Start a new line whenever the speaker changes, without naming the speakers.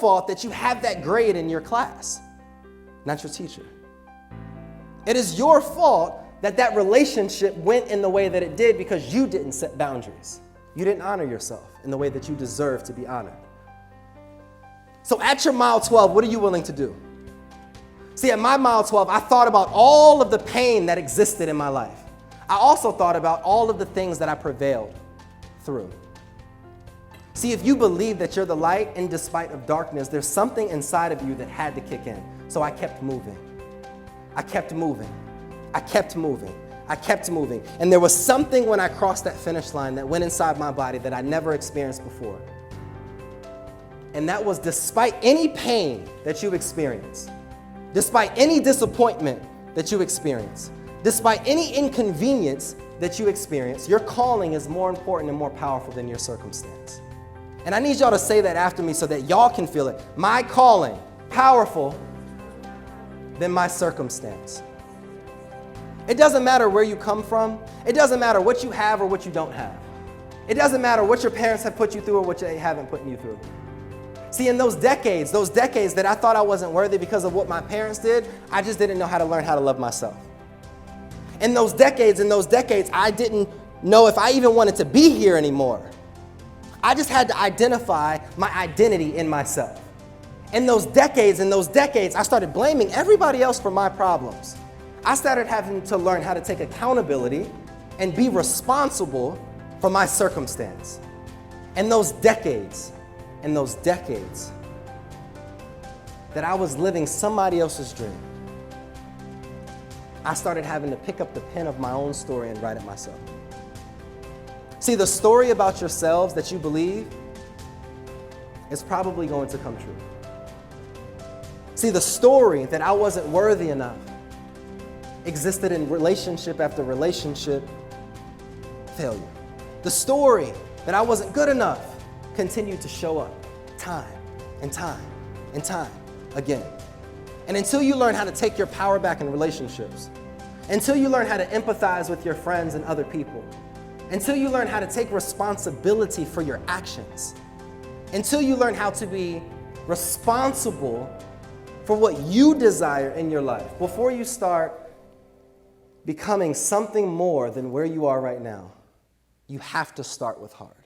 fault that you have that grade in your class, not your teacher. It is your fault that that relationship went in the way that it did because you didn't set boundaries. You didn't honor yourself in the way that you deserve to be honored. So at your mile 12, what are you willing to do? See, at my mile 12, I thought about all of the pain that existed in my life. I also thought about all of the things that I prevailed through. See, if you believe that you're the light in despite of darkness, there's something inside of you that had to kick in. So I kept moving. I kept moving. I kept moving. I kept moving. And there was something when I crossed that finish line that went inside my body that I never experienced before. And that was despite any pain that you experience, despite any disappointment that you experience, despite any inconvenience that you experience, your calling is more important and more powerful than your circumstance. And I need y'all to say that after me so that y'all can feel it. My calling, powerful than my circumstance. It doesn't matter where you come from. It doesn't matter what you have or what you don't have. It doesn't matter what your parents have put you through or what they haven't put you through. See, in those decades that I thought I wasn't worthy because of what my parents did, I just didn't know how to learn how to love myself. In those decades, I didn't know if I even wanted to be here anymore. I just had to identify my identity in myself. In those decades, I started blaming everybody else for my problems. I started having to learn how to take accountability and be responsible for my circumstance. In those decades that I was living somebody else's dream, I started having to pick up the pen of my own story and write it myself. See, the story about yourselves that you believe is probably going to come true. See, the story that I wasn't worthy enough existed in relationship after relationship failure. The story that I wasn't good enough continued to show up time and time and time again. And until you learn how to take your power back in relationships, until you learn how to empathize with your friends and other people, until you learn how to take responsibility for your actions, until you learn how to be responsible for what you desire in your life, before you start becoming something more than where you are right now, you have to start with heart.